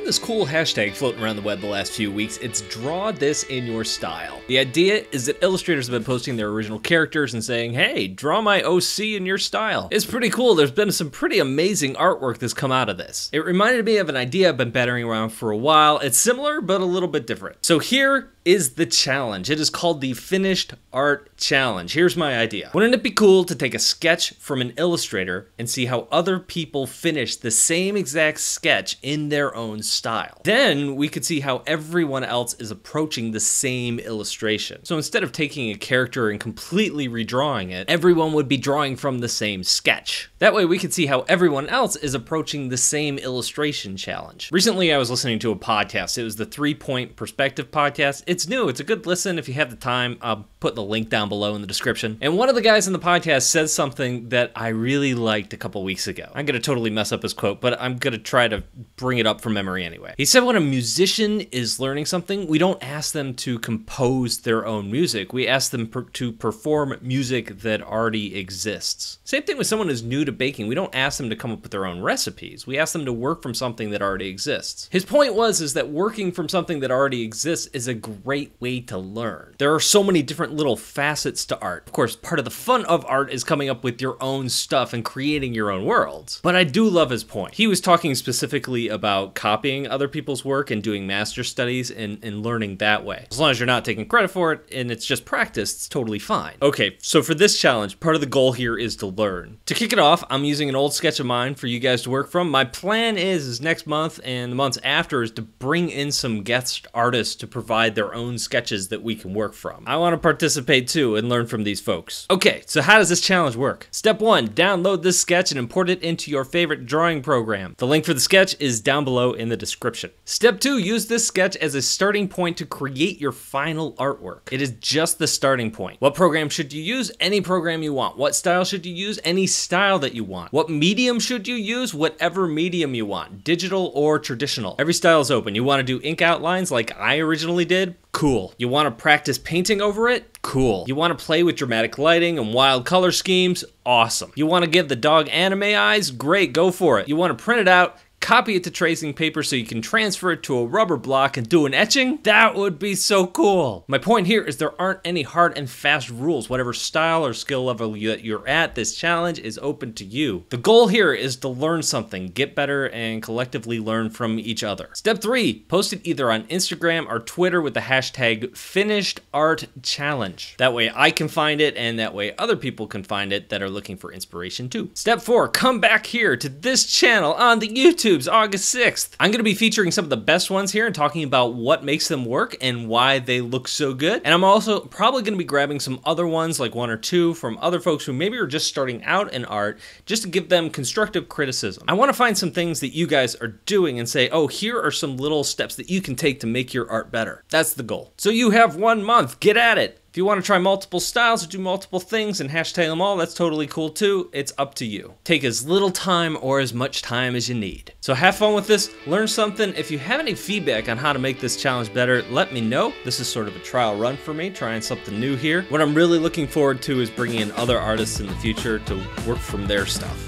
this cool hashtag floating around the web the last few weeks. It's draw this in your style. The idea is that illustrators have been posting their original characters and saying, hey, draw my OC in your style. It's pretty cool. There's been some pretty amazing artwork that's come out of this. It reminded me of an idea I've been battering around for a while. It's similar, but a little bit different. So here is the challenge. It is called the Finished Art Challenge. Here's my idea. Wouldn't it be cool to take a sketch from an illustrator and see how other people finish the same exact sketch in their own style? Then we could see how everyone else is approaching the same illustration. So instead of taking a character and completely redrawing it, everyone would be drawing from the same sketch. That way we could see how everyone else is approaching the same illustration challenge. Recently I was listening to a podcast. It was the 3 Point Perspective podcast. It's new. It's a good listen if you have the time. I'll put the link down below in the description. And one of the guys in the podcast said something that I really liked a couple weeks ago. I'm going to totally mess up his quote, but I'm going to try to bring it up from memory anyway. He said when a musician is learning something, we don't ask them to compose their own music. We ask them to perform music that already exists. Same thing with someone who's new to baking. We don't ask them to come up with their own recipes. We ask them to work from something that already exists. His point is that working from something that already exists is a great way to learn. There are so many different little facets to art. Of course, part of the fun of art is coming up with your own stuff and creating your own worlds. But I do love his point. He was talking specifically about copying other people's work and doing master studies and learning that way. As long as you're not taking credit for it and it's just practice, it's totally fine. Okay, so for this challenge, part of the goal here is to learn. To kick it off, I'm using an old sketch of mine for you guys to work from. My plan is next month and the months after is to bring in some guest artists to provide their own sketches that we can work from. I want to participate too and learn from these folks. Okay, so how does this challenge work? Step 1, download this sketch and import it into your favorite drawing program. The link for the sketch is down below in the description. Step 2, use this sketch as a starting point to create your final artwork. It is just the starting point. What program should you use? Any program you want. What style should you use? Any style that you want. What medium should you use? Whatever medium you want, digital or traditional. Every style is open. You want to do ink outlines like I originally did? Cool. You want to practice painting over it? Cool. You want to play with dramatic lighting and wild color schemes? Awesome. You want to give the dog anime eyes? Great, go for it. You want to print it out, copy it to tracing paper so you can transfer it to a rubber block and do an etching? That would be so cool. My point here is there aren't any hard and fast rules. Whatever style or skill level that you're at, this challenge is open to you. The goal here is to learn something, get better, and collectively learn from each other. Step 3, post it either on Instagram or Twitter with the hashtag FinishedArtChallenge. That way I can find it and that way other people can find it that are looking for inspiration too. Step 4, come back here to this channel on the YouTube August 6th. I'm going to be featuring some of the best ones here and talking about what makes them work and why they look so good. And I'm also probably going to be grabbing some other ones, like 1 or 2 from other folks who maybe are just starting out in art, just to give them constructive criticism. I want to find some things that you guys are doing and say, oh, here are some little steps that you can take to make your art better. That's the goal. So you have 1 month, get at it. If you want to try multiple styles or do multiple things and hashtag them all, that's totally cool too. It's up to you. Take as little time or as much time as you need. So have fun with this, learn something. If you have any feedback on how to make this challenge better, let me know. This is sort of a trial run for me, trying something new here. What I'm really looking forward to is bringing in other artists in the future to work from their stuff.